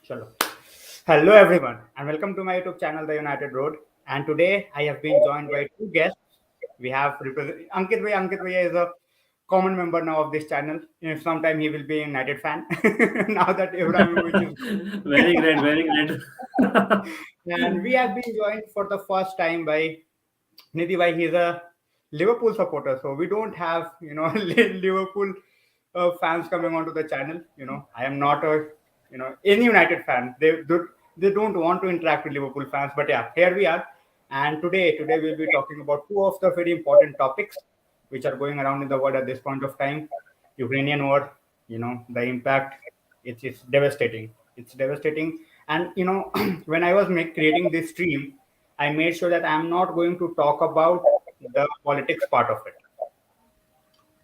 Chalo. Hello everyone and welcome to my YouTube channel The United Road. And today I have been joined by two guests. We have Ankit Bhai. Ankit Bhai is a common member now of this channel. Sometime he will be a United fan now that Abramovich is Very great, very great. and we have been joined for the first time by Nidhi Bhai. He's a Liverpool supporter, so we don't have Liverpool fans coming onto the channel. I am not a any United fan. They don't want to interact with Liverpool fans, but yeah, here we are. And today we'll be talking about two of the very important topics which are going around in the world at this point of time. Ukrainian war, the impact. It's devastating. It's devastating. And when I was creating this stream, I made sure that I'm not going to talk about the politics part of it.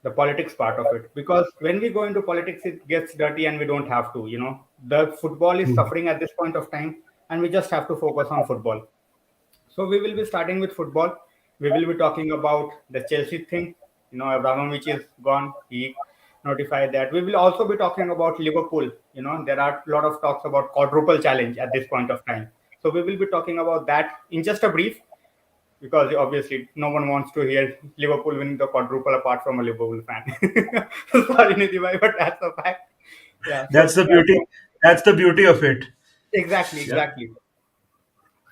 The politics part of it, because when we go into politics, it gets dirty, and we don't have to. The football is suffering at this point of time, and we just have to focus on football. So we will be starting with football. We will be talking about the Chelsea thing. Abramovich is gone. He notified that. We will also be talking about Liverpool. There are a lot of talks about quadruple challenge at this point of time. So we will be talking about that in just a brief, because obviously no one wants to hear Liverpool winning the quadruple apart from a Liverpool fan. Sorry, Nidhi bhai, but that's a fact. Yeah. That's the beauty. That's the beauty of it. Exactly, Yeah. exactly.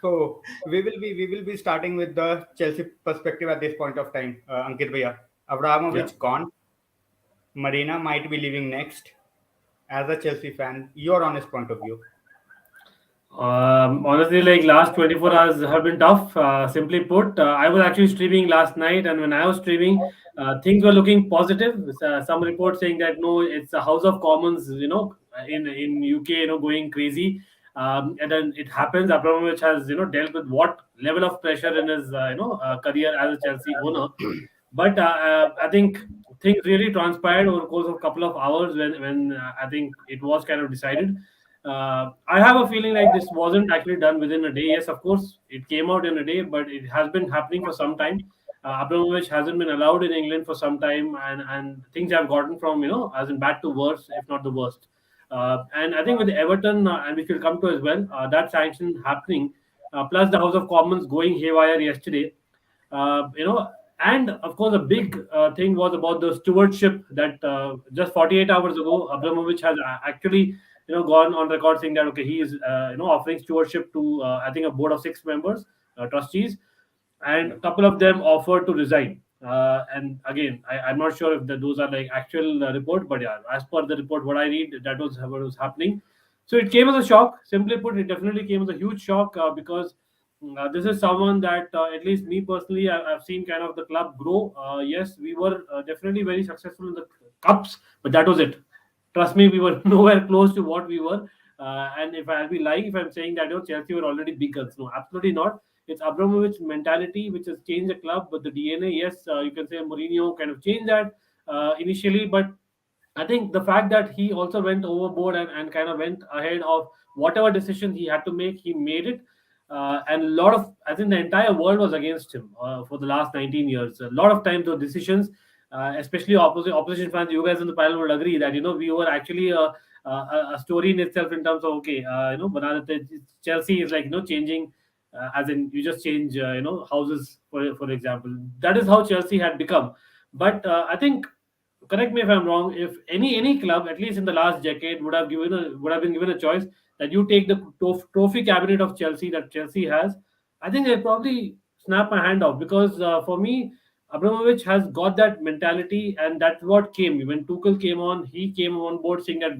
So we will be starting with the Chelsea perspective at this point of time. Ankit bhaiya, Yeah. Abramovich gone. Marina might be leaving next. As a Chelsea fan, your honest point of view. Honestly, like last 24 hours have been tough. Simply put, I was actually streaming last night, and when I was streaming, things were looking positive. Some reports saying that no, it's the House of Commons, in UK, going crazy. And then it happens. Abramovich has, dealt with what level of pressure in his, career as a Chelsea owner. But I think things really transpired over the course of a couple of hours when I think it was kind of decided. I have a feeling like this wasn't actually done within a day. Yes, of course, it came out in a day, but it has been happening for some time. Abramovich hasn't been allowed in England for some time, and things have gotten from as in bad to worse, if not the worst. And I think with Everton, and which will come to as well, that sanction happening, plus the House of Commons going haywire yesterday. Uh, you know, and of course, a big thing was about the stewardship that just 48 hours ago, Abramovich has actually gone on record saying that okay, he is offering stewardship to I think a board of six members, trustees, and a couple of them offered to resign. And again, I'm not sure if those are like actual report, but yeah, as per the report, what I read, that was what was happening. So it came as a shock. Simply put, it definitely came as a huge shock because this is someone that at least me personally, I've seen kind of the club grow. Yes, we were definitely very successful in the cups, but that was it. Trust me, we were nowhere close to what we were. And if I'll be lying if I'm saying that Chelsea were already big guns, no, absolutely not. It's Abramovich mentality which has changed the club, but the DNA, yes, you can say Mourinho kind of changed that initially, but I think the fact that he also went overboard and kind of went ahead of whatever decision he had to make, he made it. And a lot of, I think the entire world was against him for the last 19 years. A lot of times, those decisions, especially opposition fans, you guys in the panel would agree that, we were actually a story in itself in terms of, okay, Chelsea is like, changing, as in you just change, houses, for example. That is how Chelsea had become. But I think, correct me if I'm wrong, if any club, at least in the last decade, would have been given a choice that you take the trophy cabinet of Chelsea that Chelsea has, I think I'd probably snap my hand off because for me, Abramovich has got that mentality, and that's what came when Tuchel came on. He came on board saying that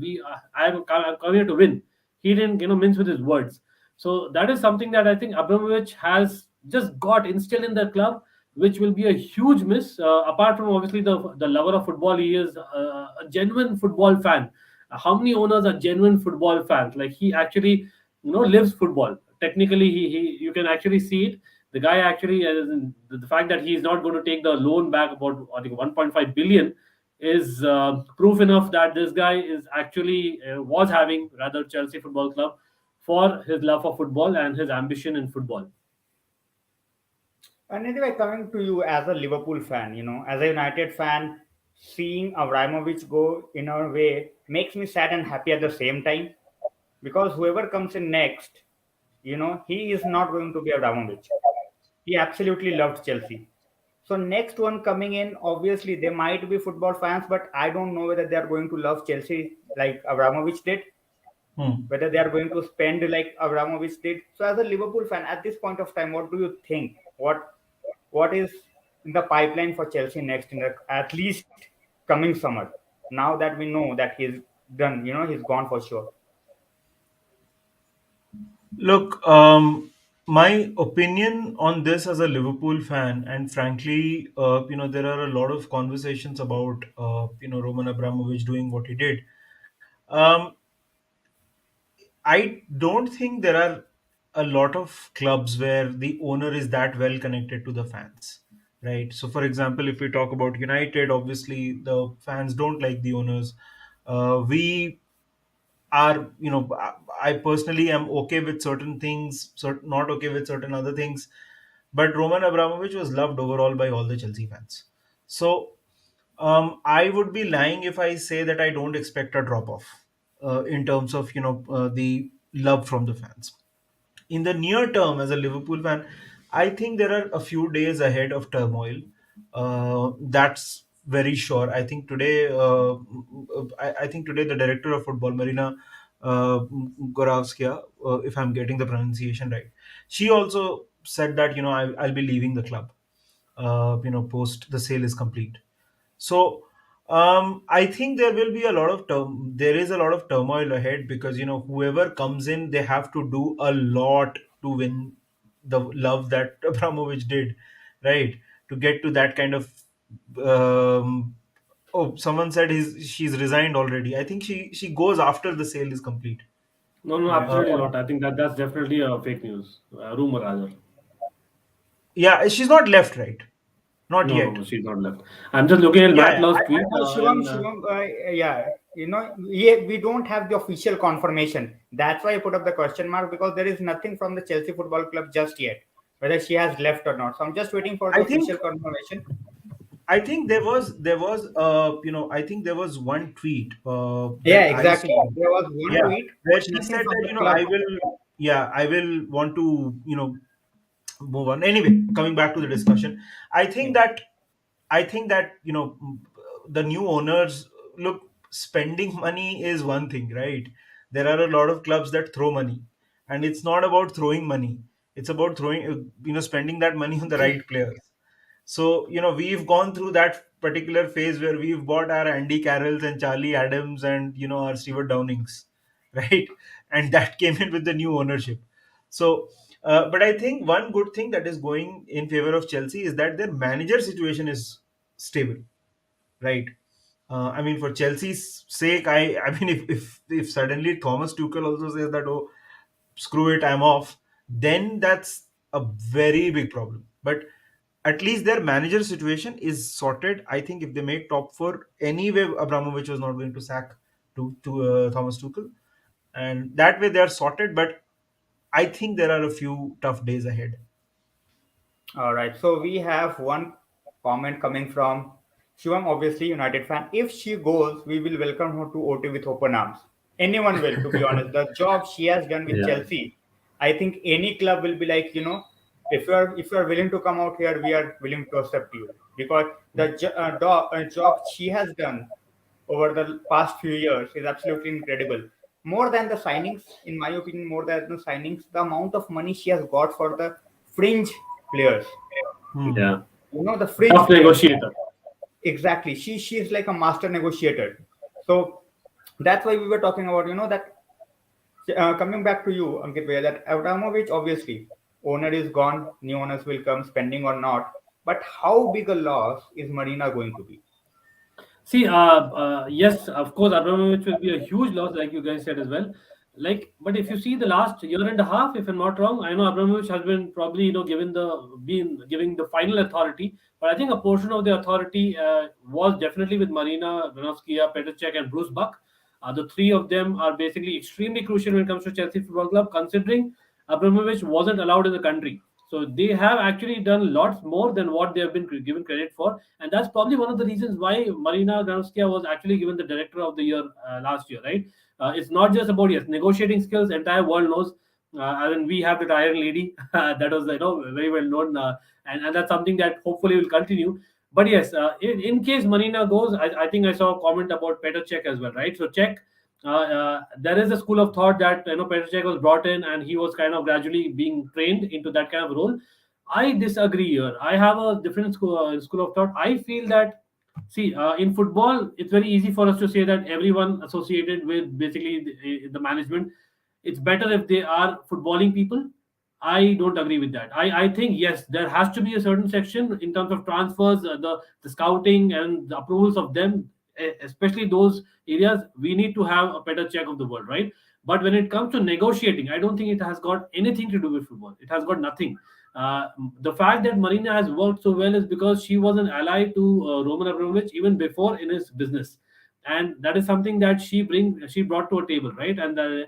I'm coming here to win. He didn't mince with his words. So that is something that I think Abramovich has just got instilled in the club, which will be a huge miss. Apart from obviously the lover of football, he is a genuine football fan. How many owners are genuine football fans? Like he actually, lives football. Technically, he you can actually see it. The guy actually, the fact that he is not going to take the loan back about I think 1.5 billion is proof enough that this guy is actually was having rather Chelsea Football Club for his love for football and his ambition in football. And anyway, coming to you as a Liverpool fan, as a United fan, seeing Abramovich go in a way makes me sad and happy at the same time. because whoever comes in next, he is not going to be Abramovich. He absolutely loved Chelsea. So next one coming in, obviously they might be football fans, but I don't know whether they are going to love Chelsea like Abramovich did, Hmm. whether they are going to spend like Abramovich did. So as a Liverpool fan, at this point of time, what do you think? What is in the pipeline for Chelsea next in the at least coming summer? Now that we know that he's done, he's gone for sure. Look, my opinion on this as a Liverpool fan, and frankly, there are a lot of conversations about, Roman Abramovich doing what he did. Um, I don't think there are a lot of clubs where the owner is that well connected to the fans, right? So, for example, if we talk about United, obviously the fans don't like the owners. We are, I personally am okay with certain things, not okay with certain other things. But Roman Abramovich was loved overall by all the Chelsea fans. So I would be lying if I say that I don't expect a drop off in terms of the love from the fans. In the near term, as a Liverpool fan, I think there are a few days ahead of turmoil. That's very sure. I think today, I think today the director of football, Marina Goravskia, if I'm getting the pronunciation right, she also said that I'll be leaving the club. Post the sale is complete. So I think there will be a lot of there is a lot of turmoil ahead, because whoever comes in, they have to do a lot to win the love that Abramovich did, right? To get to that kind of um, oh, someone said she's resigned already. I think she goes after the sale is complete. No, no, Yeah. Uh, absolutely not. I think that's definitely a fake news, rumor rather. yeah, she's not left, right? Not No, no, yet. no, she's not left. I'm just looking at Yeah, Matt yeah. Law's tweet, Shivam, yeah, we don't have the official confirmation. That's why I put up the question mark, because there is nothing from the Chelsea Football Club just yet, whether she has left or not. So I'm just waiting for the I think official confirmation. I think there was one tweet Yeah, that I saw. exactly. There was one Yeah, tweet, where but she nothing said from that the club. I will want to move on. Anyway, coming back to the discussion, I Yeah. think that I think that the new owners, look, spending money is one thing, right? There are a lot of clubs that throw money, and it's not about throwing money. It's about throwing spending that money on the right players. So, we've gone through that particular phase where we've bought our Andy Carrolls and Charlie Adams and, our Stewart Downings, right? And that came in with the new ownership. So, but I think one good thing that is going in favor of Chelsea is that their manager situation is stable, right? I mean, for Chelsea's sake, I mean, if suddenly Thomas Tuchel also says that, oh, screw it, I'm off, then that's a very big problem. But at least their manager situation is sorted. I think if they make top four, anyway, Abramovich was not going to sack to Thomas Tuchel, and that way they are sorted. But I think there are a few tough days ahead. All right. So we have one comment coming from Shivam, obviously United fan. If she goes, we will welcome her to OT with open arms. Anyone will, to be honest. The job she has done with yeah. Chelsea, I think any club will be like, if you are willing to come out here, we are willing to accept you, because the job she has done over the past few years is absolutely incredible. More than the signings, in my opinion, more than the signings, the amount of money she has got for the fringe players. Hmm. Yeah. The Tough fringe players. negotiator. Exactly. She is like a master negotiator. So that's why we were talking about, that coming back to you, Ankit Bhaiya, that Abramovich, obviously, owner is gone, new owners will come, spending or not. But how big a loss is Marina going to be? See, yes, of course, Abramovich will be a huge loss, like you guys said as well. Like, but if you see the last year and a half, if I'm not wrong, I know Abramovich has been probably been giving the final authority, but I think a portion of the authority was definitely with Marina, Granovskia, Petr Cech, and Bruce Buck. The three of them are basically extremely crucial when it comes to Chelsea Football Club, considering Abramovich wasn't allowed in the country. So they have actually done lots more than what they have been given credit for, and that's probably one of the reasons why Marina Granovskia was actually given the Director of the Year last year, right? It's not just about, yes, negotiating skills. Entire world knows. And we have the Iron Lady that was, very well known, and that's something that hopefully will continue. But yes, in case Marina goes, I think I saw a comment about Petr Cech as well, right? So Cech, there is a school of thought that Petr Cech was brought in and he was kind of gradually being trained into that kind of role. I disagree here. I have a different school of thought. I feel that, see, in football, it's very easy for us to say that everyone associated with basically the management, it's better if they are footballing people. I don't agree with that. I think, yes, there has to be a certain section in terms of transfers, the scouting and the approvals of them, especially those areas. We need to have a better check of the world, right? But when it comes to negotiating, I don't think it has got anything to do with football. It has got nothing. Uh, the fact that Marina has worked so well is because she was an ally to Roman Abramovich even before in his business, and that is something that she brought to a table, right? And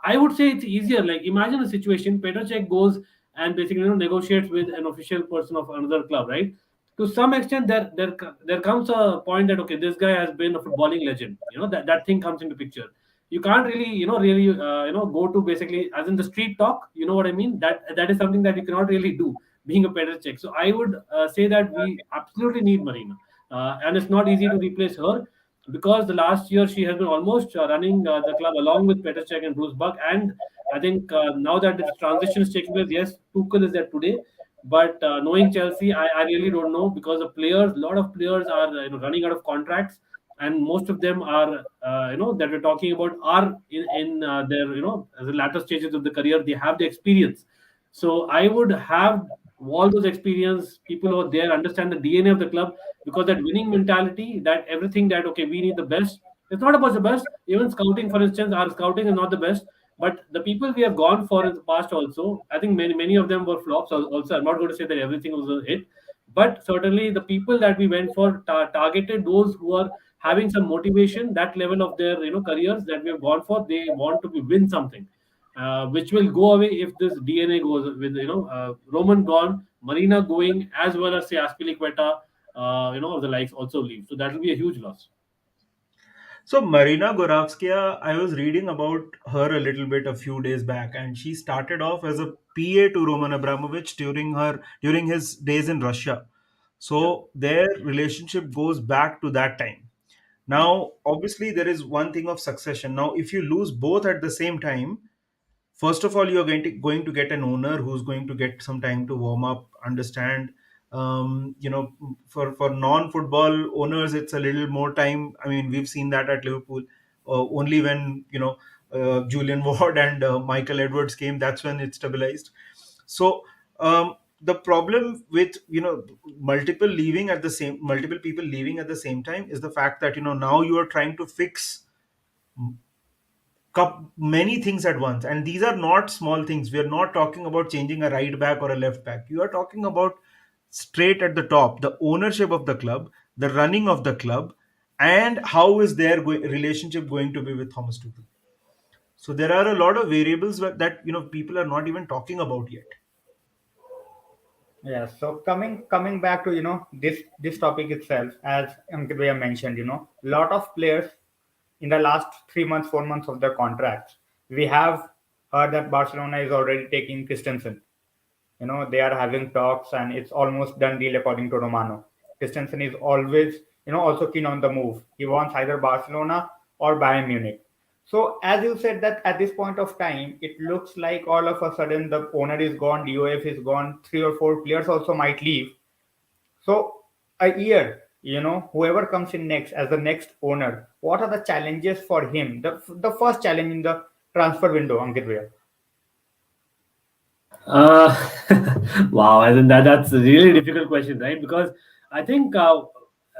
I would say it's easier. Like, imagine a situation: Petr Cech goes and basically negotiates with an official person of another club, right? To some extent, there comes a point that, okay, this guy has been a footballing legend. That thing comes into picture. You can't really really go to basically as in the street talk. You know what I mean? That is something that you cannot really do being a Petr Cech. So I would say that we absolutely need Marina, and it's not easy to replace her, because the last year she has been almost running the club along with Petr Cech and Bruce Buck. And I think now that the transition is taking place, yes, Tuchel is there today, but knowing Chelsea, I really don't know, because the players, a lot of players are running out of contracts, and most of them are that we're talking about are in their the latter stages of the career. They have the experience, so I would have all those experience people who are there, understand the DNA of the club, because that winning mentality, that everything, that okay, we need the best. It's not about the best. Even scouting, for instance, our scouting is not the best, but the people we have gone for in the past also, I think many of them were flops also. I'm not going to say that everything was a hit, but certainly the people that we went for targeted those who are having some motivation, that level of their careers that we have gone for. They want to win something, which will go away if this DNA goes with Roman gone, Marina going, as well as say Aspilicueta, of the likes also leave. So that will be a huge loss. So Marina Goravskaya, I was reading about her a little bit a few days back, and she started off as a PA to Roman Abramovich during his days in Russia. Yeah. So their relationship goes back to that time. Now, obviously, there is one thing of succession. Now, if you lose both at the same time, first of all, you're going to get an owner who's going to get some time to warm up, understand. For non-football owners, it's a little more time. I mean, we've seen that at Liverpool. Only when Julian Ward and Michael Edwards came, that's when it stabilized. So the problem with multiple people leaving at the same time is the fact that now you are trying to fix many things at once, and these are not small things. We are not talking about changing a right back or a left back. You are talking about straight at the top, the ownership of the club, the running of the club, and how is their relationship going to be with Thomas Tuchel. So there are a lot of variables that people are not even talking about yet. Yeah. So coming back to this topic itself, as Ankit mentioned, lot of players in the last 3 months, 4 months of their contracts, we have heard that Barcelona is already taking Christensen. They are having talks, and it's almost done deal according to Romano. Christensen is always also keen on the move. He wants either Barcelona or Bayern Munich. So as you said, that at this point of time, it looks like all of a sudden the owner is gone, DOF is gone, 3 or 4 players also might leave. So a year, whoever comes in next as the next owner, what are the challenges for him? The first challenge in the transfer window, Ankit Bhaiya. Uh, wow, I think that's a really difficult question, right? Because I think,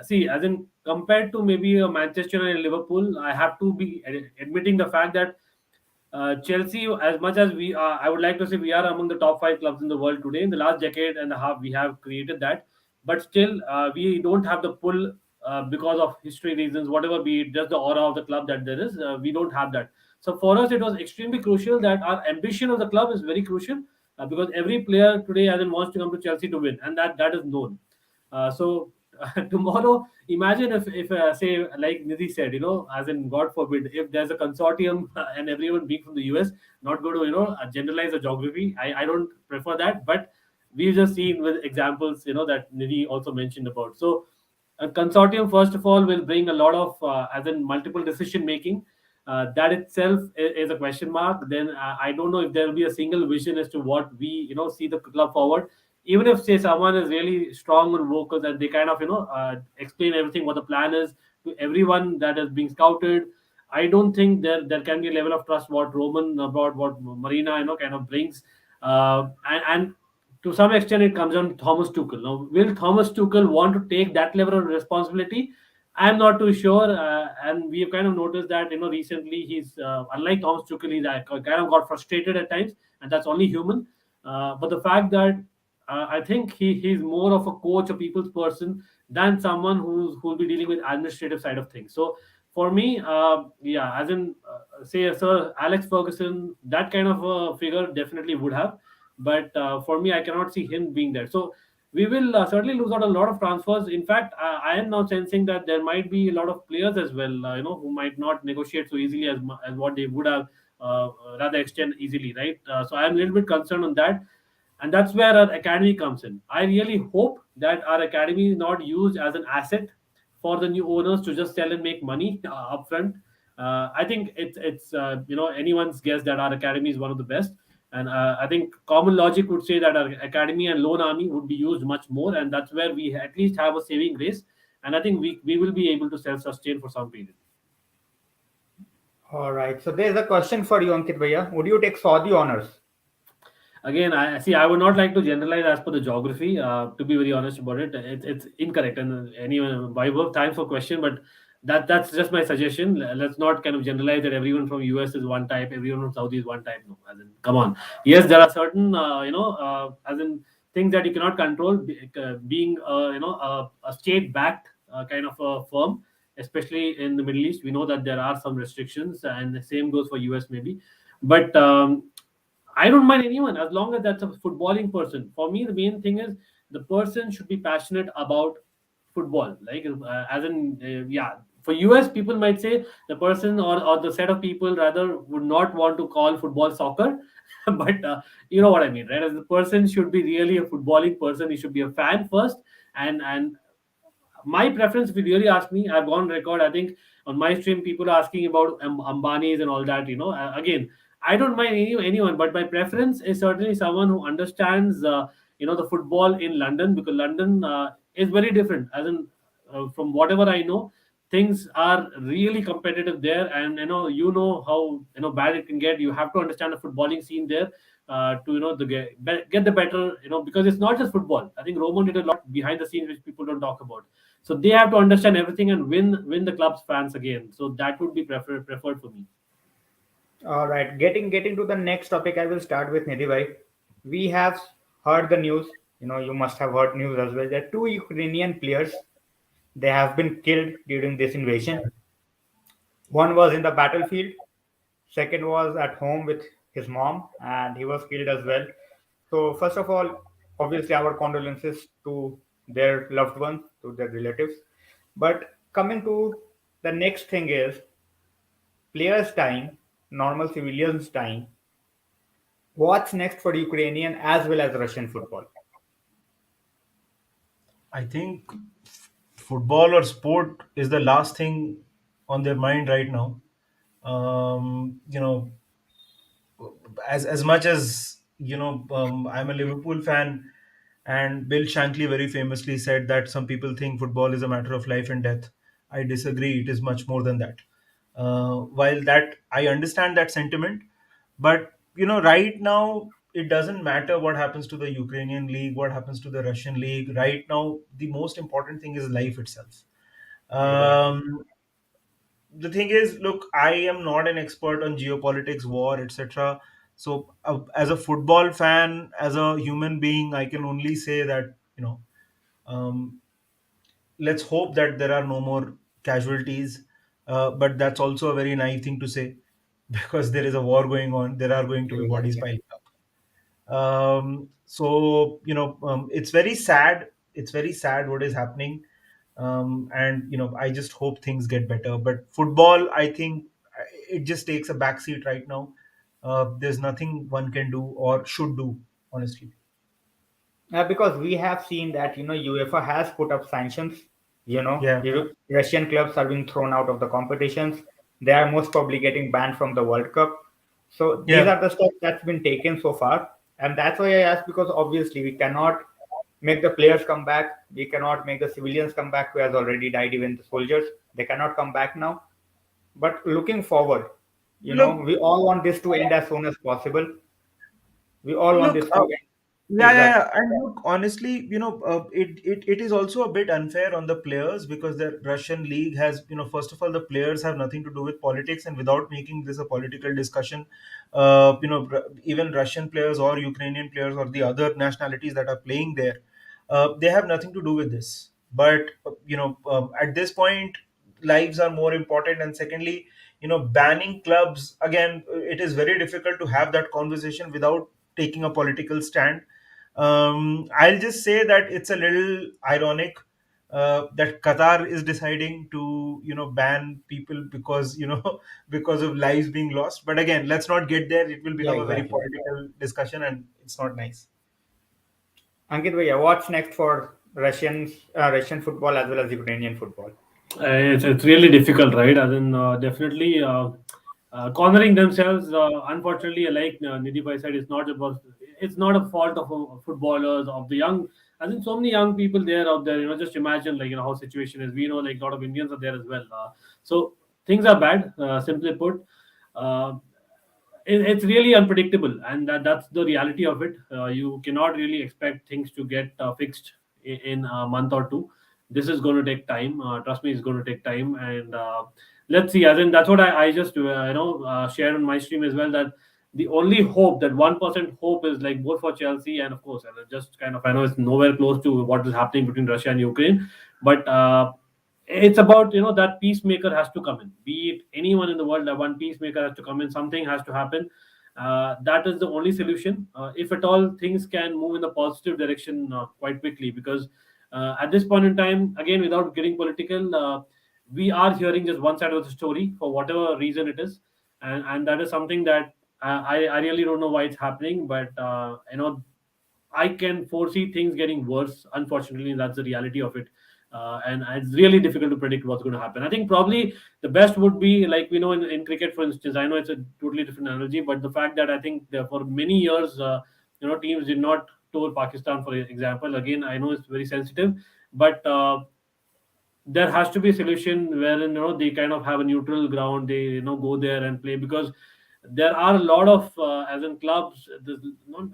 see, as in compared to maybe a Manchester United and Liverpool, I have to be admitting the fact that Chelsea, as much as we are, I would like to say we are among the top five clubs in the world today. In the last decade and a half, we have created that, but still, we don't have the pull because of history reasons, whatever be it, just the aura of the club that there is. We don't have that. So for us, it was extremely crucial that our ambition of the club is very crucial, because every player today, as in, wants to come to Chelsea to win, and that is known. So tomorrow, imagine if say, like Nidhi said, as in God forbid, if there's a consortium and everyone being from the US, not going to generalize the geography. I don't prefer that, but we've just seen with examples that Nidhi also mentioned about. So a consortium, first of all, will bring a lot of as in multiple decision making. That itself is a question mark. Then I don't know if there will be a single vision as to what we see the club forward. Even if say someone is really strong on vocals and they kind of explain everything what the plan is to everyone that is being scouted, I don't think there can be a level of trust what Roman about what Marina kind of brings. And to some extent it comes on Thomas Tuchel. Now, will Thomas Tuchel want to take that level of responsibility? I'm not too sure, and we have kind of noticed that recently he's unlike Thomas Tuchel, he's kind of got frustrated at times, and that's only human. But the fact that I think he's more of a coach, a people's person, than someone who'll be dealing with administrative side of things. So for me, yeah, as in say Sir Alex Ferguson, that kind of a figure definitely would have, but for me, I cannot see him being there. So we will certainly lose out a lot of transfers. In fact, I am now sensing that there might be a lot of players as well, who might not negotiate so easily as what they would have rather extend easily, right? So I am a little bit concerned on that, and that's where our academy comes in. I really hope that our academy is not used as an asset for the new owners to just sell and make money upfront. I think it's anyone's guess that our academy is one of the best, and I think common logic would say that our academy and loan army would be used much more, and that's where we at least have a saving grace, and I think we will be able to self sustain for some period. All right. So there's a question for you, Ankit Bhaiya. Would you take Saudi honors? Again, I see. I would not like to generalize as per the geography. To be very honest about it, it's incorrect. And anyway, by work, time for question, but that's just my suggestion. Let's not kind of generalize that everyone from US is one type, everyone from Saudi is one type. No, as in, come on. Yes, there are certain as in things that you cannot control. Being a state-backed kind of a firm, especially in the Middle East, we know that there are some restrictions, and the same goes for US maybe. But I don't mind anyone as long as that's a footballing person. For me, the main thing is the person should be passionate about football. Like, as in, yeah, for US, people might say the person or the set of people rather would not want to call football soccer. But you know what I mean, right? As the person should be really a footballing person, he should be a fan first, and my preference, if you really ask me, I've gone record. I think on my stream, people are asking about Ambanis and all that. Again, I don't mind anyone, but my preference is certainly someone who understands, the football in London, because London is very different. As in, from whatever I know, things are really competitive there, and how bad it can get. You have to understand the footballing scene there to get the better, because it's not just football. I think Roman did a lot behind the scenes which people don't talk about. So they have to understand everything and win the club's fans again. So that would be preferred for me. All right. Getting to the next topic, I will start with Nidhi bhai. We have heard the news. You must have heard news as well. That two Ukrainian players, they have been killed during this invasion. One was in the battlefield. Second was at home with his mom, and he was killed as well. So first of all, obviously our condolences to their loved ones, to their relatives. But coming to the next thing is players dying, normal civilians dying. What's next for Ukrainian as well as Russian football? I think football or sport is the last thing on their mind right now. You know, as much as I'm a Liverpool fan, and Bill Shankly very famously said that some people think football is a matter of life and death. I disagree. It is much more than that. While that I understand that sentiment, but right now it doesn't matter what happens to the Ukrainian league, what happens to the Russian league. Right now, the most important thing is life itself. Exactly. The thing is, look, I am not an expert on geopolitics, war, etc. So as a football fan, as a human being, I can only say that um, let's hope that there are no more casualties. But that's also a very naive thing to say because there is a war going on, there are going to be bodies Exactly. piling up. So it's very sad, it's very sad what is happening. And I just hope things get better. But football, I think it just takes a backseat right now. There's nothing one can do or should do, honestly. Because we have seen that UEFA has put up sanctions. Yeah, Russian clubs are being thrown out of the competitions. They are most probably getting banned from the World Cup. So these yeah. are the steps that's been taken so far, and that's why I asked, because obviously we cannot make the players come back. We cannot make the civilians come back who has already died. Even the soldiers, they cannot come back now. But looking forward, Look, we all want this to end as soon as possible. We all want look. this to end. Yeah, yeah, Exactly. yeah. And look, honestly, it is also a bit unfair on the players because the Russian league has, first of all, the players have nothing to do with politics, and without making this a political discussion, even Russian players or Ukrainian players or the other nationalities that are playing there, they have nothing to do with this. But at this point, lives are more important, and secondly, banning clubs again, it is very difficult to have that conversation without taking a political stand. I'll just say that it's a little ironic that Qatar is deciding to, ban people because, because of lives being lost. But again, let's not get there. It will Yeah, become a very exactly. political discussion, and it's not nice. Ankit Bhaiya, what's next for Russian football as well as Ukrainian football? It's really difficult, right? As in, definitely cornering themselves. Unfortunately, like Nidhi Bhai said, it's not a fault of footballers of the young. I think so many young people there out there. Just imagine like how situation is. We know like a lot of Indians are there as well. So things are bad. Simply put, uh, it's really unpredictable, and that's the reality of it. You cannot really expect things to get fixed in a month or two. This is going to take time. Trust me, it's going to take time, and let's see. As in, that's what I just shared on my stream as well. That the only hope, that 1% hope, is like both for Chelsea and of course, and just kind of, I know it's nowhere close to what is happening between Russia and Ukraine, but it's about that peacemaker has to come in, be it anyone in the world. That one peacemaker has to come in, something has to happen. That is the only solution, if at all things can move in the positive direction quite quickly, because at this point in time, again, without getting political, we are hearing just one side of the story for whatever reason it is, and that is something that I really don't know why it's happening, but I can foresee things getting worse. Unfortunately, that's the reality of it. And it's really difficult to predict what's going to happen. I think probably the best would be, like we know in cricket, for instance. I know it's a totally different analogy, but the fact that I think that for many years, teams did not tour Pakistan, for example. Again, I know it's very sensitive, but there has to be a solution wherein they kind of have a neutral ground. They go there and play, because there are a lot of as in clubs,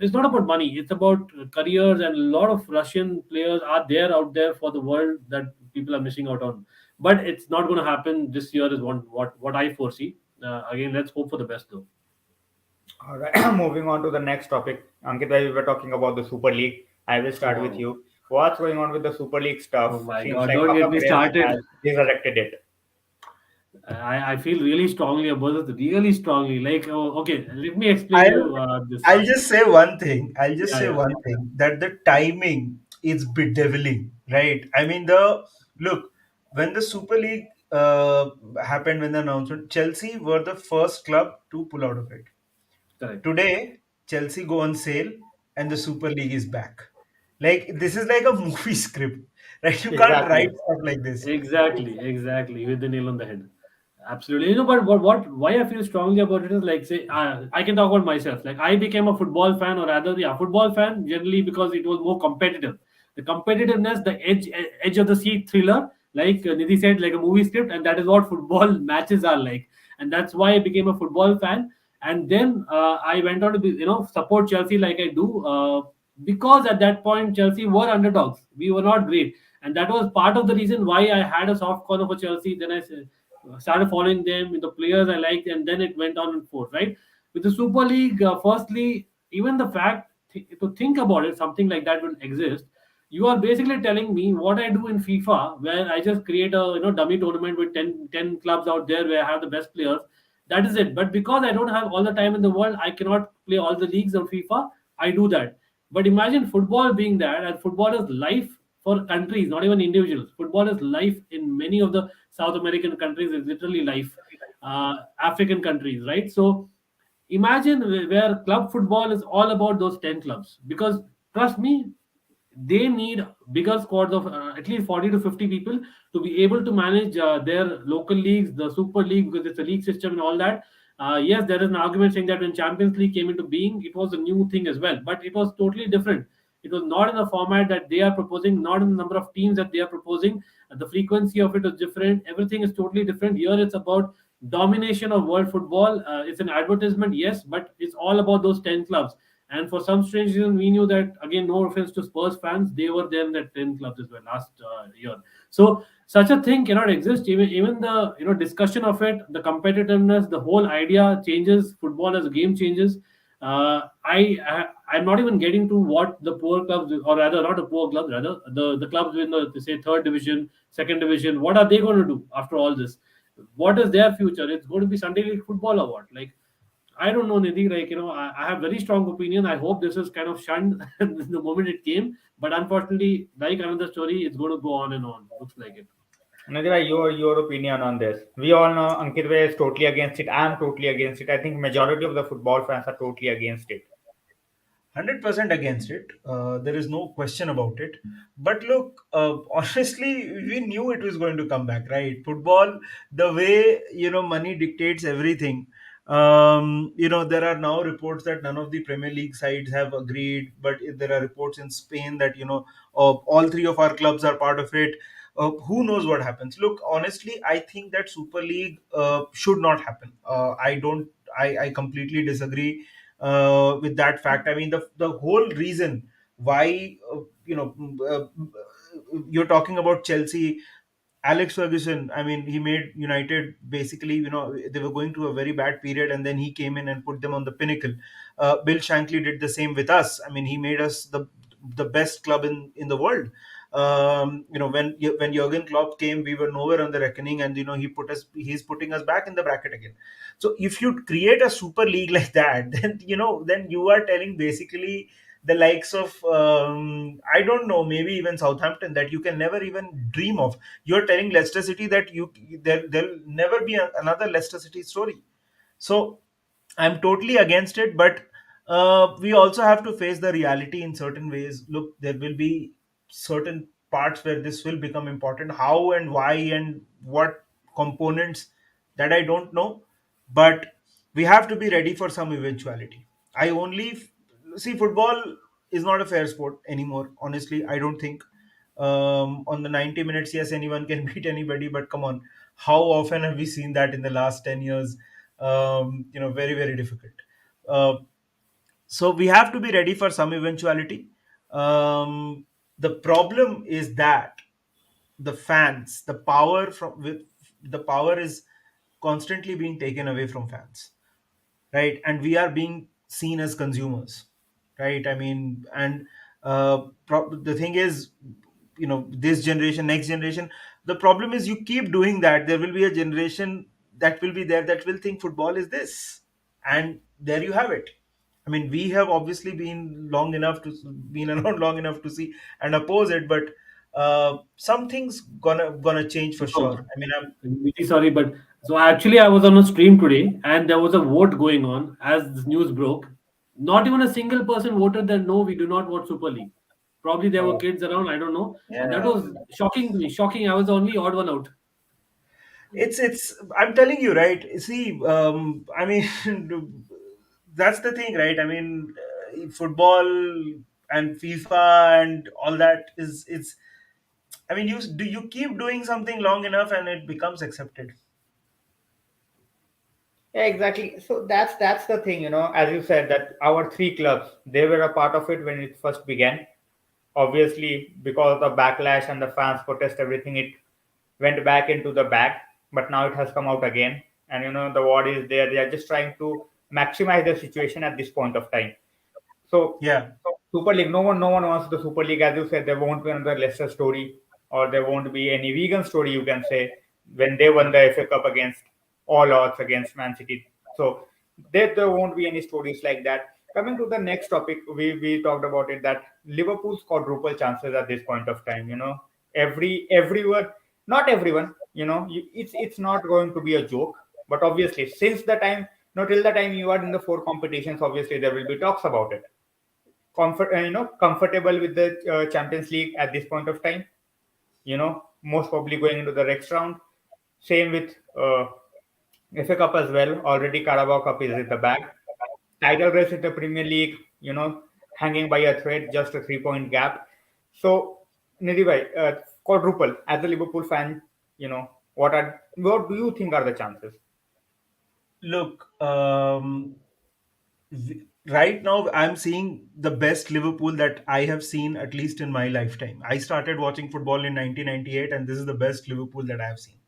it's not about money, it's about careers, and a lot of Russian players are there out there for the world that people are missing out on. But it's not going to happen this year is what I foresee. Again, let's hope for the best though. All right, moving on to the next topic. Ankit, while we were talking about the Super League, I will start with Wow. you. What's going on with the Super League Oh stuff? my Seems god, like don't get Papa me Perez started. has resurrected it. I feel really strongly about it, really strongly. Like, oh, okay, let me explain I'll you this. I'll just say one thing. I'll just Yeah, say yeah, one thing, that the timing is bedeviling, right? I mean, the look, when the Super League happened, when the announcement, Chelsea were the first club to pull out of it. correct. Today, Chelsea go on sale, and the Super League is back. Like, this is like a movie script, right? You can't write Exactly. stuff like this. Exactly, exactly. You hit the nail on the head. Absolutely. But why I feel strongly about it is like, say, I can talk about myself. Like, I became a football fan, or rather, yeah, football fan generally because it was more competitive. The competitiveness, the edge of the seat thriller, like Nidhi said, like a movie script, and that is what football matches are like. And that's why I became a football fan. And then I went on to be, support Chelsea like I do, because at that point Chelsea were underdogs. We were not great, and that was part of the reason why I had a soft corner for Chelsea. Then I started following them with the players I liked, and then it went on and forth. Right, with the Super League, firstly, even the fact to think about it, something like that will exist. You are basically telling me what I do in FIFA, where I just create a dummy tournament with 10 clubs out there where I have the best players. That is it. But because I don't have all the time in the world, I cannot play all the leagues on FIFA. I do that. But imagine football being that, and football is life. for countries, not even individuals. Football is life in many of the South American countries. It's literally life. African countries, right? So imagine where club football is all about those 10 clubs, because trust me, they need bigger squads of at least 40 to 50 people to be able to manage their local leagues, the super league, because it's a league system and all that. Yes, there is an argument saying that when Champions League came into being, it was a new thing as well, but it was totally different. It was not in the format that they are proposing, not in the number of teams that they are proposing. The frequency of it is different. Everything is totally different. Here it's about domination of world football. It's an advertisement, yes, but it's all about those 10 clubs. And for some strange reason, we knew that, again, no offense to Spurs fans, they were there in that 10 clubs as well last year. So such a thing cannot exist. Even the discussion of it, the competitiveness, the whole idea changes. Football as a game changes. I'm not even getting to what the poor clubs, or rather not the poor clubs, rather the clubs in the, say, third division, second division. What are they going to do after all this? What is their future? It's going to be Sunday League football or what? Like, I don't know, Nidhi. Like, I have very strong opinion. I hope this is kind of shunned the moment it came. But unfortunately, like another story, it's going to go on and on. Looks like it. Nadiva, your opinion on this? We all know Ankit Bhai is totally against it. I'm totally against it. I think majority of the football fans are totally against it. 100% against it. There is no question about it. But look, honestly, we knew it was going to come back, right? Football, the way money dictates everything. There are now reports that none of the Premier League sides have agreed, but there are reports in Spain that all three of our clubs are part of it. Who knows what happens? Look, honestly, I think that Super League should not happen. I don't. I completely disagree with that fact. I mean, the whole reason why you're talking about Chelsea, Alex Ferguson. I mean, he made United basically. They were going through a very bad period, and then he came in and put them on the pinnacle. Bill Shankly did the same with us. I mean, he made us the best club in the world. When Jurgen Klopp came, we were nowhere on the reckoning, and he's putting us back in the bracket again. So if you create a super league like that, then you are telling basically the likes of I don't know, maybe even Southampton, that you can never even dream of. You're telling Leicester City that there'll never be another Leicester City story. So I'm totally against it, but we also have to face the reality in certain ways. Look, there will be certain parts where this will become important. How and why and what components, that I don't know, but we have to be ready for some eventuality. I only see football is not a fair sport anymore. Honestly, I don't think. On the 90 minutes, yes, anyone can beat anybody, but come on, how often have we seen that in the last 10 years? Very, very difficult. Uh, so we have to be ready for some eventuality. The problem is that the fans, the power is constantly being taken away from fans, right? And we are being seen as consumers, right? I mean, and the thing is, this generation, next generation, the problem is you keep doing that, there will be a generation that will be there that will think football is this, and there you have it. I mean, we have obviously been around long enough to see and oppose it, but something's gonna change for No, sure. I mean, I'm really sorry, but so actually, I was on a stream today, and there was a vote going on as this news broke. Not even a single person voted that no, we do not want Super League. Probably there were oh, kids around, I don't know, and that yeah. was shocking to me. Shocking. I was the only odd one out. It's I'm telling you, right? See, I mean, that's the thing, right? I mean, football and FIFA and all that is it's. I mean, you keep doing something long enough and it becomes accepted. Yeah, exactly. So that's the thing, as you said, that our three clubs, they were a part of it when it first began. Obviously, because of the backlash and the fans protest, everything, it went back into the bag. But now it has come out again, and the war is there. They are just trying to maximize the situation at this point of time. So, Yeah, Super League, no one wants the Super League. As you said, there won't be another Leicester story, or there won't be any vegan story, you can say, when they won the FA Cup against all odds against Man City. So there won't be any stories like that. coming to the next topic, we talked about it that Liverpool's quadruple chances at this point of time. Everyone, not everyone. It's not going to be a joke. But obviously, since the time, till the time you are in the four competitions, obviously there will be talks about it. Comfortable with the Champions League at this point of time. Most probably going into the next round. Same with FA Cup as well. Already Carabao Cup is in the bag. Title race in the Premier League, hanging by a thread, just a 3 point gap. So, Nidhi bhai, quadruple as a Liverpool fan, what do you think are the chances? Look, right now I'm seeing the best Liverpool that I have seen at least in my lifetime. I started watching football in 1998, and this is the best Liverpool that I have seen.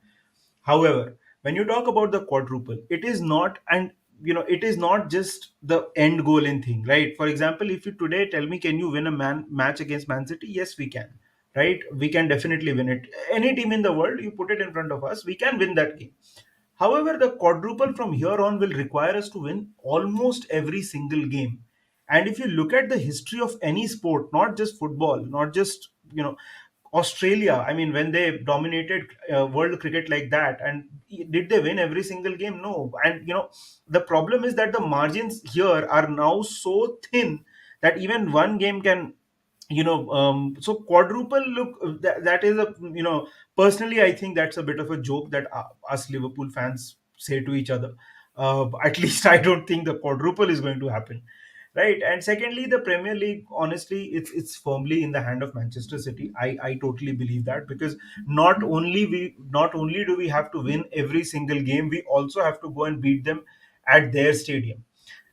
However, when you talk about the quadruple, it is not, and it is not just the end goal in thing, right? For example, if you today tell me, can you win a match against Man City? Yes, we can, right? We can definitely win it. Any team in the world, you put it in front of us, we can win that game. However, the quadruple from here on will require us to win almost every single game. And if you look at the history of any sport, not just football, not just, Australia, I mean, when they dominated world cricket like that, and did they win every single game? No. And, the problem is that the margins here are now so thin that even one game can so quadruple, look, that is a, personally I think that's a bit of a joke that us Liverpool fans say to each other. At least I don't think the quadruple is going to happen, right? And secondly, the Premier League, honestly, it's firmly in the hand of Manchester City. I totally believe that, because not only do we have to win every single game, we also have to go and beat them at their stadium.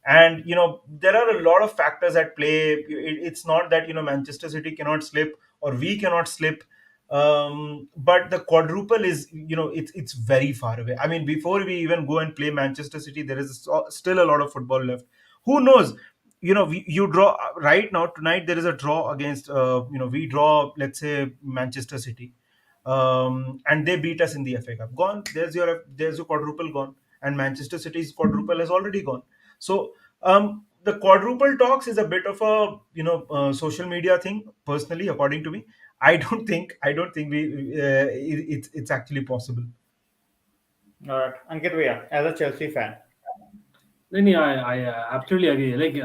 And there are a lot of factors at play. It's not that Manchester City cannot slip or we cannot slip. But the quadruple is, it's very far away. I mean, before we even go and play Manchester City, there is still a lot of football left. Who knows? You draw right now tonight. There is a draw against we draw, let's say, Manchester City, and they beat us in the FA Cup. Gone. There's your quadruple gone, and Manchester City's quadruple has already gone. So the quadruple talks is a bit of a social media thing. Personally, according to me, I don't think it's actually possible. All right, Ankit Bhaiya, as a Chelsea fan. Then yeah, I absolutely agree. Like,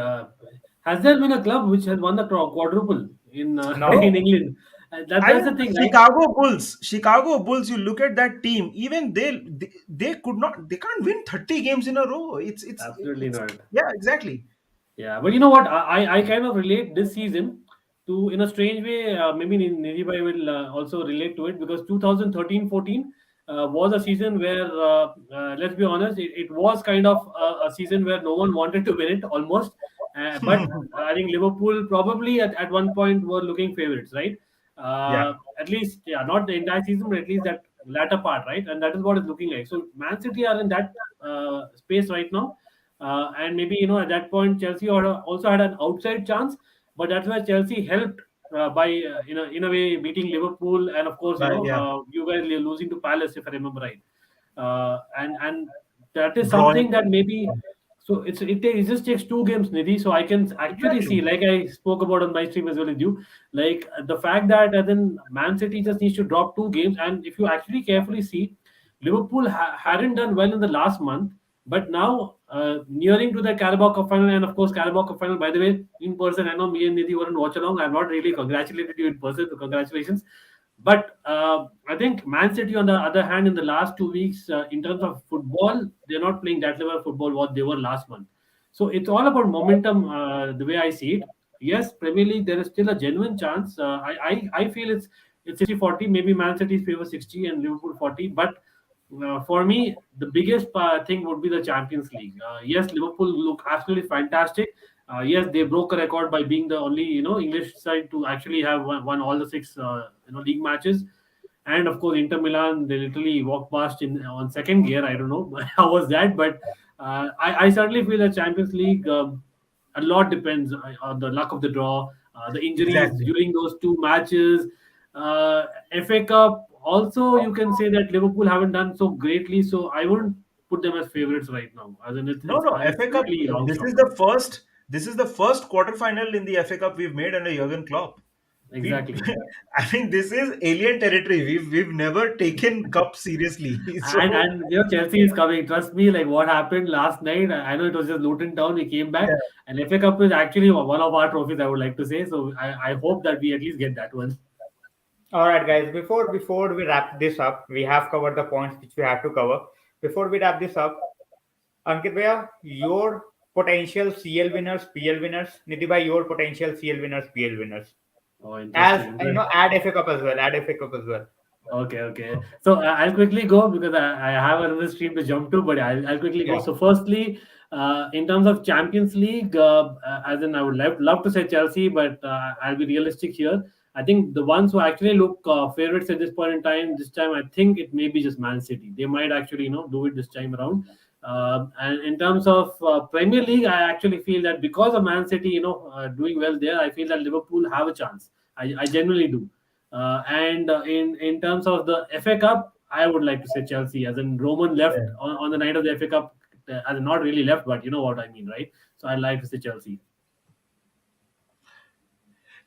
has there been a club which has won the quadruple in in No. England? I That's mean, the thing, right? Chicago Bulls. You look at that team. Even they could not. They can't win 30 games in a row. Absolutely not. Yeah, exactly. Yeah, but you know what? I kind of relate this season to, in a strange way, maybe Nidhi bhai will also relate to it, because 2013-14 was a season where, let's be honest, it was kind of a season where no one wanted to win it almost. But I think Liverpool probably at one point were looking favorites, right? Yeah. At least, yeah, not the entire season, but at least that latter part, right? And that is what it's looking like. So Man City are in that space right now, and maybe at that point Chelsea also had an outside chance, but that's why Chelsea helped by in a way beating Liverpool, and of course But yeah, you guys losing to Palace, if I remember right. And that is drawing. something that maybe, so it just takes two games, Nidhi. So I can actually see, Exactly. like I spoke about on my stream as well with you, like the fact that as in Man City just needs to drop two games, and if you actually carefully see, Liverpool hadn't done well in the last month, but now nearing to the Carabao Cup final, and of course Carabao Cup final. By the way, in person, I know me and Nidhi weren't watch along. I've not really congratulated you in person, so congratulations. But I think Man City, on the other hand, in the last 2 weeks, in terms of football, they're not playing that level of football what they were last month. So it's all about momentum, the way I see it. Yes, Premier League, there is still a genuine chance. I feel it's 60-40, maybe Man City's favor 60 and Liverpool 40. But for me, the biggest thing would be the Champions League. Yes, Liverpool look absolutely fantastic. Yes, they broke a record by being the only English side to actually have won all the six league matches. And of course, Inter Milan, they literally walked past in on second gear. I don't know how was that, but I certainly feel that Champions League, a lot depends on the luck of the draw, the injuries Exactly. during those two matches. FA Cup also, you can say that Liverpool haven't done so greatly, so I wouldn't put them as favorites right now. As in, No, no, it's FA Cup. really long This shot. is the first. This is the first quarterfinal in the FA Cup we've made under Jurgen Klopp. We, Exactly. I mean, this is alien territory. We've never taken cup seriously. So And Chelsea is coming. Trust me, like what happened last night. I know it was just Luton Town. We came back, yeah. and FA Cup is actually one of our trophies. I would like to say. So I hope that we at least get that one. All right, guys. Before we wrap this up, we have covered the points which we have to cover. Before we wrap this up, Ankit Bhaiya, your potential CL winners, PL winners. Nidhi bhai, your potential CL winners, PL winners. Oh, As interesting. add FA Cup as well. Add FA Cup as well. Okay, okay. So I'll quickly go because I have another stream to jump to, but I'll quickly go. Yeah. So firstly, in terms of Champions League, as in I would love to say Chelsea, but I'll be realistic here. I think the ones who actually look favorites at this point in time, this time I think it may be just Man City. They might actually do it this time around. And in terms of Premier League, I actually feel that because of Man City, doing well there, I feel that Liverpool have a chance. I genuinely do. And in terms of the FA Cup, I would like to say Chelsea, as in Roman left Yeah. on the night of the FA Cup, as in not really left, but you know what I mean, right? So I'd like to say Chelsea.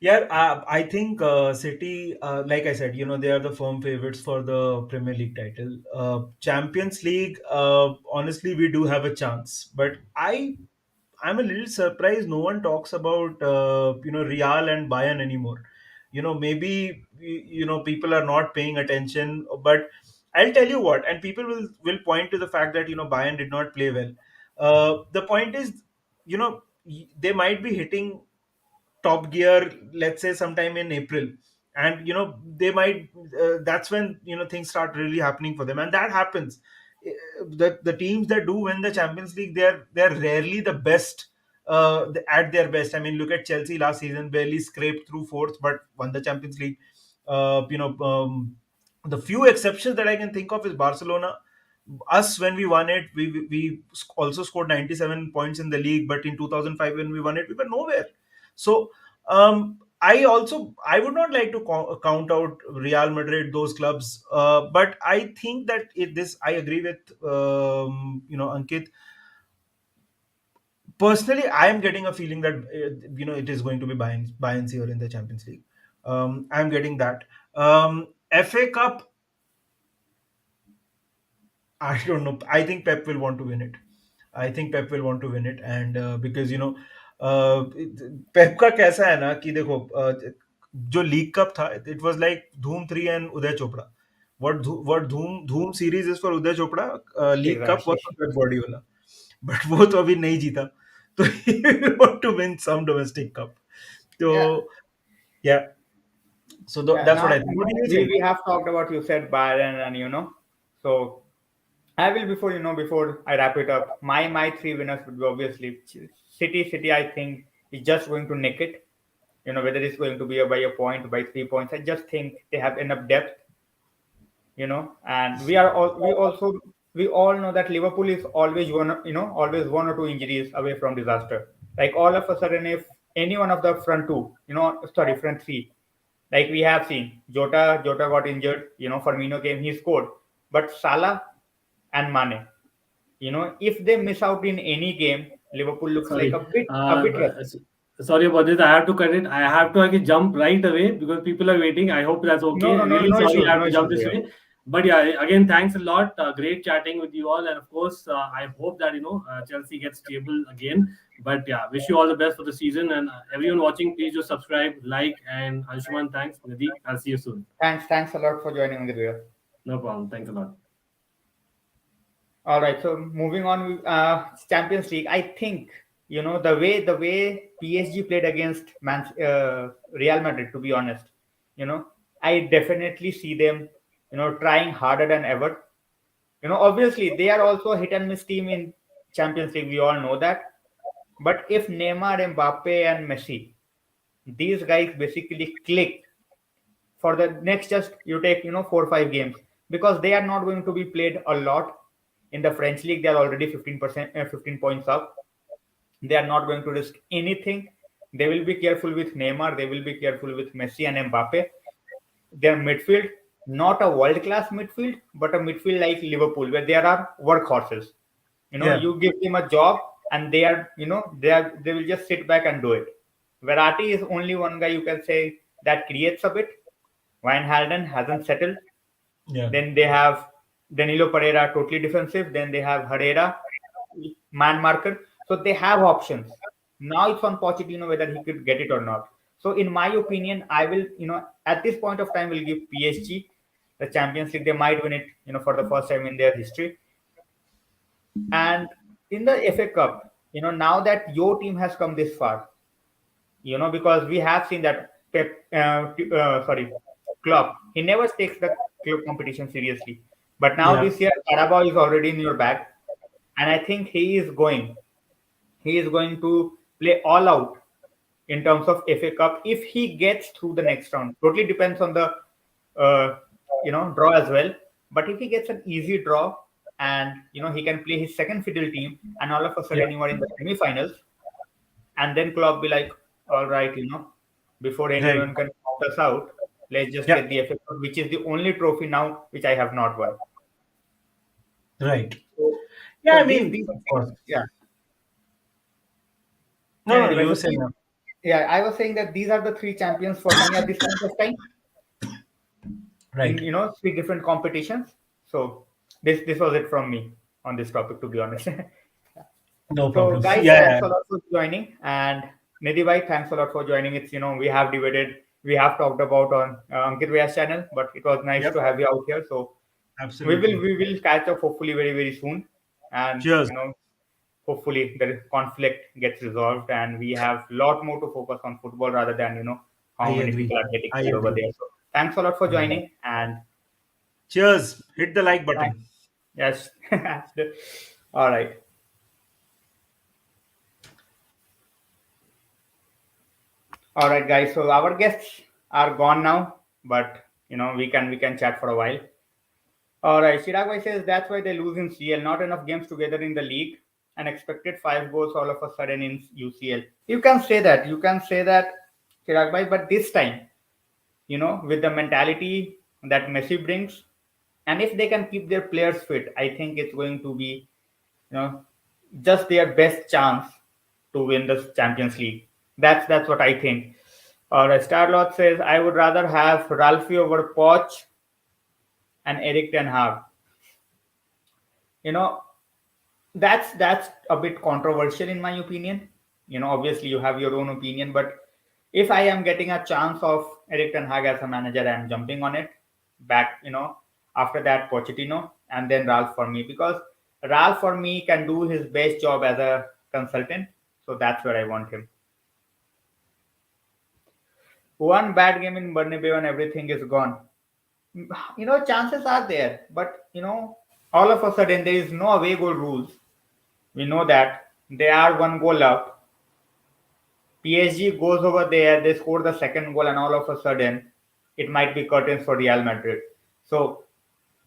Yeah, I think City, like I said, they are the firm favorites for the Premier League title. Champions League, honestly, we do have a chance, but I'm a little surprised no one talks about Real and Bayern anymore. Maybe people are not paying attention, but I'll tell you what, and people will point to the fact that Bayern did not play well. The point is, they might be hitting top gear, let's say sometime in April, and they might that's when things start really happening for them, and that happens. The teams that do win the Champions League, they're rarely the best at their best. I mean, look at Chelsea last season, barely scraped through fourth but won the Champions League. The few exceptions that I can think of is Barcelona. Us, when we won it, we also scored 97 points in the league, but in 2005 when we won it, we were nowhere. So I would not like to count out Real Madrid, those clubs, but I think that this I agree with Ankit. Personally, I am getting a feeling that it is going to be Bayern's here in the Champions League. I'm getting that. FA Cup, I don't know. I think Pep will want to win it. I think Pep will want to win it, and because Pep का कैसा है ना कि देखो जो league cup था, it was like Dhoom 3 and Uday Chopra. What Dhoom series is for Uday Chopra, league cup was Exactly. for Pep Guardiola. But वो तो अभी नहीं जीता, तो he want to win some domestic cup. Yeah. So yeah, so Yeah. that's what Now I think. What do you we, think? we have talked about, you said Bayern, and so I will, before I wrap it up, my three winners would be obviously City. City, I think, is just going to nick it. Whether it's going to be by a point, by 3 points. I just think they have enough depth. And we all know that Liverpool is always always one or two injuries away from disaster. Like all of a sudden, if any one of the front two, sorry, front three, like we have seen, Jota got injured. Firmino came, he scored, but Salah and Mane, if they miss out in any game, Liverpool looks like Sorry. a bit rusty. Sorry about this. I have to cut it. I have to actually jump right away because people are waiting. I hope that's No, okay. no, no, Really no sorry I issues, have no to jump issues this here. way. But yeah, again, thanks a lot. Great chatting with you all. And of course, I hope that, Chelsea gets stable again. But yeah, wish you all the best for the season. And everyone watching, please do subscribe, like, and Anshuman, thanks. Nidhi, I'll see you soon. Thanks a lot for joining the video. No problem. Thanks a lot. All right, so moving on, Champions League. I think the way PSG played against Real Madrid. To be honest, I definitely see them, trying harder than ever. Obviously they are also a hit and miss team in Champions League. We all know that. But if Neymar, Mbappe, and Messi, these guys basically click for the next, just you take 4 or 5 games, because they are not going to be played a lot in the French league. They are already 15 points up. They are not going to risk anything. They will be careful with Neymar. They will be careful with Messi and Mbappe. Their midfield, not a world class midfield, but a midfield like Liverpool, where there are workhorses. Yeah. You give them a job, and they will just sit back and do it. Verratti is only one guy you can say that creates a bit. Wijnaldum hasn't settled. Yeah. Then they have Danilo Pereira, totally defensive. Then they have Herrera, man marker. So they have options. Now it's on Pochettino whether he could get it or not. So in my opinion, I will, at this point of time, will give PSG the Champions League. They might win it, for the first time in their history. And in the FA Cup, now that your team has come this far, because we have seen that Klopp, he never takes the club competition seriously. But now Yeah. this year, Carabao is already in your bag, and I think he is going to play all out in terms of FA Cup if he gets through the next round. Totally depends on the uh, draw as well. But if he gets an easy draw and he can play his second fiddle team, and all of a Yeah. sudden you are in the semi-finals, and then Klopp be like, all right, before Right. anyone can count us out, let's just Yeah. get the FA Cup, which is the only trophy now which I have not won. Right. So, Yeah. so I these mean, of course. yeah. No. Yeah, No. anyway, You so were saying. yeah, I was saying that these are the three champions for me at this point of time in Right. three different competitions. So this was it from me on this topic, to be honest. No So problem. guys, Yeah. thanks Yeah. a lot for joining, and Nidhi bhai, thanks a lot for joining. It's we have debated, we have talked about on Ankit Bhaiya's channel, but it was nice Yep. to have you out here. So Absolutely. we will catch up hopefully very very soon, and Cheers. hopefully the conflict gets resolved and we have a lot more to focus on football rather than I how many agree. people are getting I killed over agree. there. So thanks a lot for Yeah. joining, and Cheers. Hit the like uh, button. yes. All right. All right, guys. So our guests are gone now, but we can chat for a while. All right, Chirag Bhai says that's why they lose in CL. Not enough games together in the league, and expected 5 goals all of a sudden in UCL. You can say that. You can say that, Chirag Bhai. But this time, with the mentality that Messi brings, and if they can keep their players fit, I think it's going to be, you know, just their best chance to win the Champions League. That's what I think. Or Starlord says, I would rather have Ralphie over Poch and Eric Ten Hag. You know, that's a bit controversial in my opinion. Obviously you have your own opinion, but if I am getting a chance of Eric Ten Hag as a manager, I'm jumping on it. Back, after that Pochettino and then Ralph for me, because Ralph for me can do his best job as a consultant. So that's where I want him. One bad game in Bernabeu and everything is gone. Chances are there, but all of a sudden there is no away goal rules. We know that they are 1 goal up. PSG goes over there, they score the second goal, and all of a sudden it might be curtains for Real Madrid. So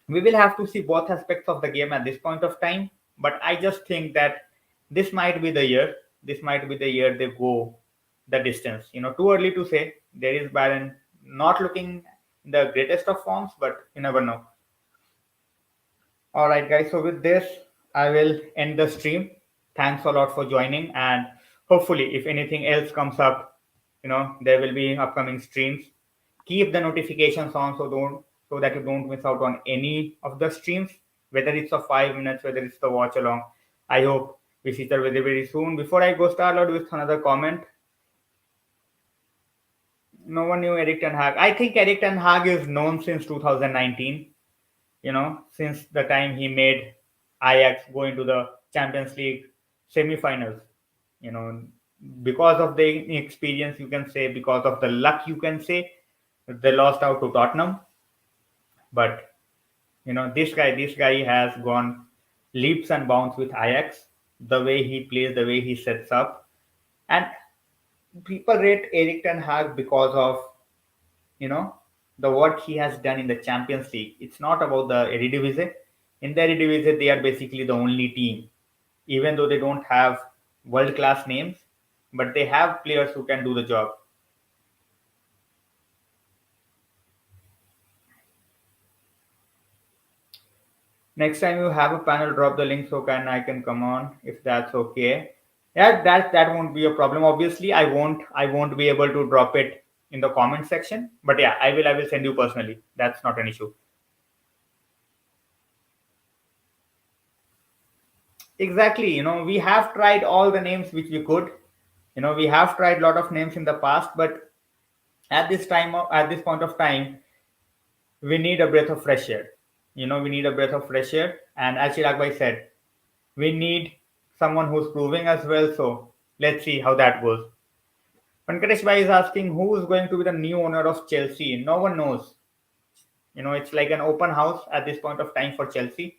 we will have to see both aspects of the game at this point of time. But I just think that this might be the year. This might be the year they go the distance. Too early to say. There is Bayern not looking in the greatest of forms, but you never know. All right, guys. So with this, I will end the stream. Thanks a lot for joining, and hopefully, if anything else comes up, there will be upcoming streams. Keep the notifications on so that you don't miss out on any of the streams, whether it's a 5 minutes, whether it's the watch along. I hope we see each other very very soon. Before I go, Starlord with another comment. No one knew Eric Ten Hag. I think Eric Ten Hag is known since 2019. Since the time he made Ajax go into the Champions League semi-finals. You know, because of the experience, you can say, because of the luck, you can say, they lost out to Tottenham. But this guy has gone leaps and bounds with Ajax. The way he plays, the way he sets up, and people rate Eric Ten Hag because of you know the work he has done in the Champions League. It's not about the Eredivisie. In the Eredivisie, they are basically the only team, even though they don't have world class names, but they have players who can do the job. Next time you have a panel, drop the link so I can come on if that's okay. Yeah, that won't be a problem. Obviously, I won't be able to drop it in the comment section, but yeah, I will send you personally. That's not an issue. Exactly. We have tried all the names which we could. We have tried a lot of names in the past, but at this point of time, we need a breath of fresh air. We need a breath of fresh air. And as Chirag Bhai said, we need someone who's proving as well. So let's see how that goes. Venkatesh Bhai is asking who is going to be the new owner of Chelsea. No one knows. It's like an open house at this point of time for Chelsea.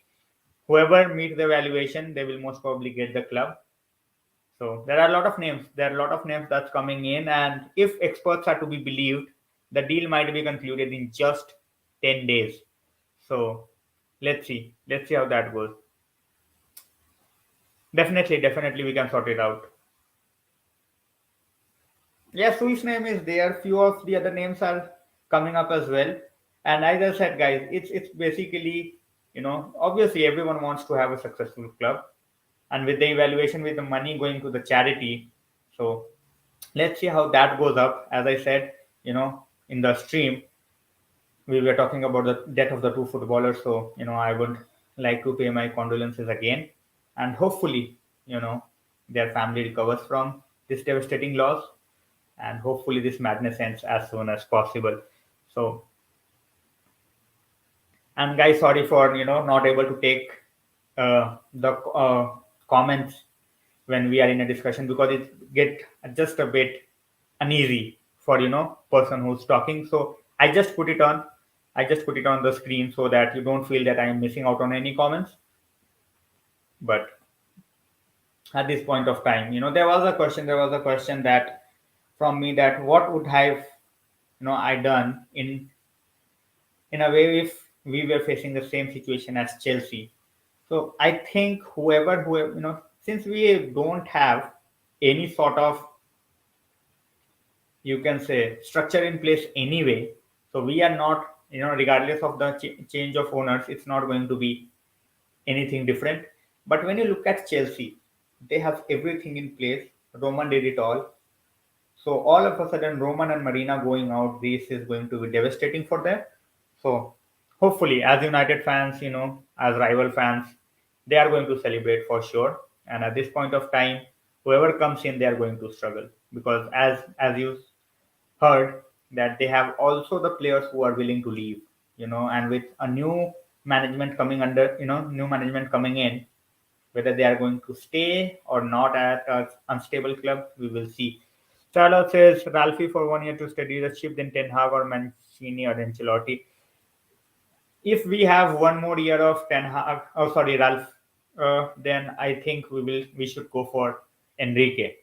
Whoever meets the valuation, they will most probably get the club. So there are a lot of names. There are a lot of names that's coming in, and if experts are to be believed, the deal might be concluded in just 10 days. So let's see. Let's see how that goes. Definitely, we can sort it out. Yeah, Sui's name is there. Few of the other names are coming up as well. And as I said, guys, it's basically, obviously everyone wants to have a successful club, and with the evaluation, with the money going to the charity. So let's see how that goes up. As I said, in the stream, we were talking about the death of the two footballers. So I would like to pay my condolences again, and hopefully, their family recovers from this devastating loss, and hopefully this madness ends as soon as possible. So, and guys, sorry for not able to take the comments when we are in a discussion, because it get just a bit uneasy for person who's talking. So I just put it on the screen so that you don't feel that I am missing out on any comments. But at this point of time, there was a question that from me, that what would have I done in a way if we were facing the same situation as Chelsea. So I think whoever since we don't have any sort of, you can say, structure in place anyway, so we are not, regardless of the change of owners, it's not going to be anything different. But when you look at Chelsea, they have everything in place. Roman did it all. So all of a sudden, Roman and Marina going out, this is going to be devastating for them. So hopefully, as United fans, as rival fans, they are going to celebrate for sure. And at this point of time, whoever comes in, they are going to struggle, because as you heard, that they have also the players who are willing to leave. And with a new management coming in, whether they are going to stay or not at an unstable club, we will see. Charlotte says Ralphie for 1 year to steady the ship, then Ten Hag or Mancini or Ancelotti. If we have one more year of Ten Hag, oh sorry, Ralph, then I think we should go for Enrique,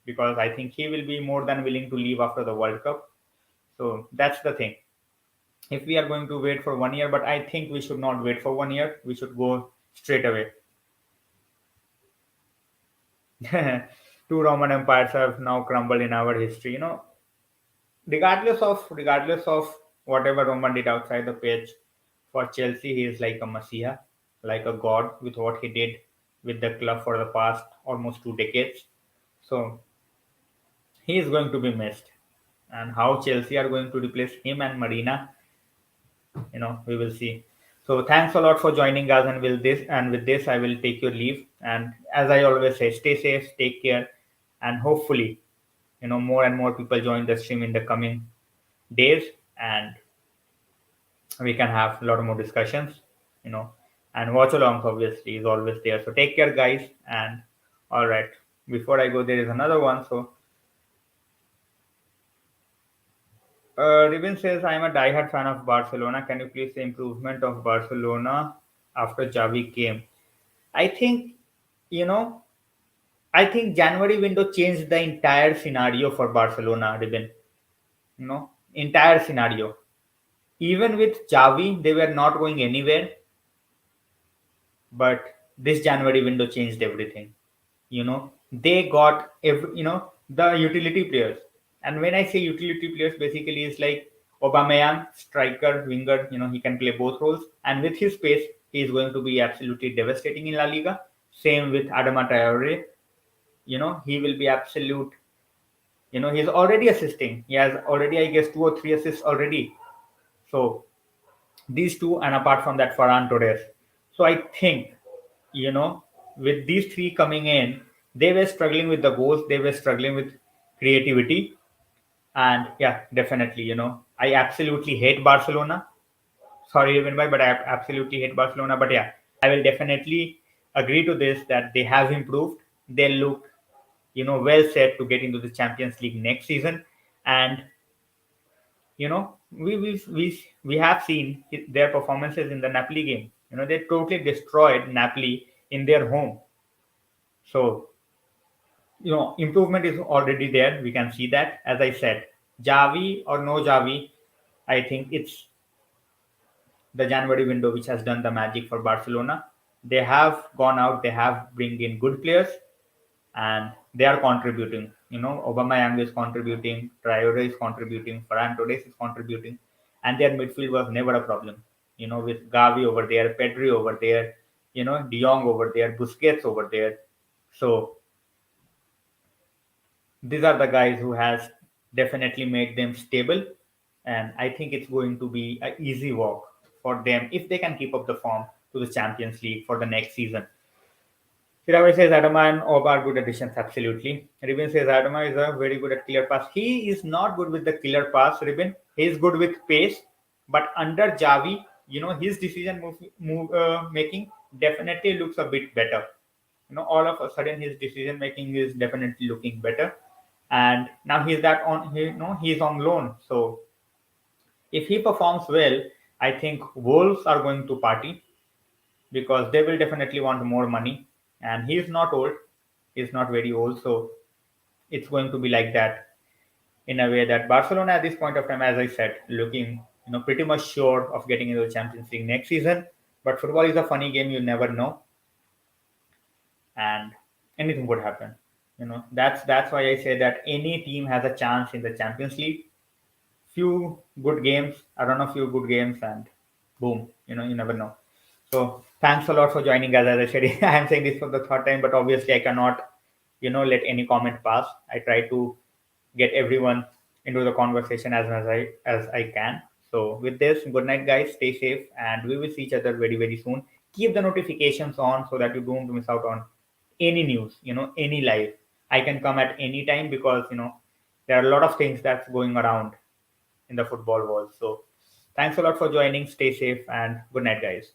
because I think he will be more than willing to leave after the World Cup. So that's the thing. If we are going to wait for 1 year, but I think we should not wait for 1 year. We should go straight away. Two Roman empires have now crumbled in our history. Regardless of whatever Roman did outside the pitch, for Chelsea he is like a messiah, like a god with what he did with the club for the past almost 2 decades. So he is going to be missed. And how Chelsea are going to replace him and Marina, we will see. So thanks a lot for joining us, and with this I will take your leave. And as I always say, stay safe, take care, and hopefully more and more people join the stream in the coming days, and we can have a lot more discussions, you know and watch alongs obviously is always there. So take care, guys. And all right, before I go, there is another one. So Ribbon says, I am a diehard fan of Barcelona. Can you please say improvement of Barcelona after Javi came? I think, you know, I think January window changed the entire scenario for Barcelona, Ribbon. Entire scenario. Even with Javi, they were not going anywhere, but this January window changed everything. They got the utility players. And when I say utility players, basically it's like Aubameyang, striker, winger. He can play both roles, and with his pace, he is going to be absolutely devastating in La Liga. Same with Adama Traore. He will be absolute. He's already assisting. He has already, I guess, 2 or 3 assists already. So these two, and apart from that, Ferran Torres. So I think, you know, with these three coming in, they were struggling with the goals. They were struggling with creativity. And yeah, definitely, I absolutely hate Barcelona. Sorry, even by, but I absolutely hate Barcelona. But yeah, I will definitely agree to this that they have improved. They look, well set to get into the Champions League next season. And we have seen their performances in the Napoli game. They totally destroyed Napoli in their home. So improvement is already there. We can see that. As I said, Javi or no Javi, I think it's the January window which has done the magic for Barcelona. They have gone out, they have bring in good players, and they are contributing. Aubameyang is contributing, Traore is contributing, Ferran Torres is contributing, and their midfield was never a problem. With Gavi over there, Pedri over there, De Jong over there, Busquets over there. So these are the guys who has definitely made them stable, and I think it's going to be an easy walk for them if they can keep up the form to the Champions League for the next season. Siravi says Adama and Oba are good additions, absolutely. Ribin says Adama is a very good at clear pass. He is not good with the clear pass, Ribin. He is good with pace, but under Javi, his decision making definitely looks a bit better. All of a sudden his decision making is definitely looking better, and now he's on loan. So if he performs well, I think Wolves are going to party because they will definitely want more money. And he's not old, he's not very old, so it's going to be like that in a way that Barcelona at this point of time, as I said, looking pretty much sure of getting into the Champions League next season. But football is a funny game, you never know, and anything could happen. That's why I say that any team has a chance in the Champions League. Few good games, I don't know, few good games, and boom, you never know. So thanks a lot for joining, guys. As I said, I am saying this for the third time, but obviously I cannot, let any comment pass. I try to get everyone into the conversation as I can. So with this, good night, guys. Stay safe, and we will see each other very very soon. Keep the notifications on so that you don't miss out on any news, any live. I can come at any time because there are a lot of things that's going around in the football world. So thanks a lot for joining. Stay safe and good night, guys.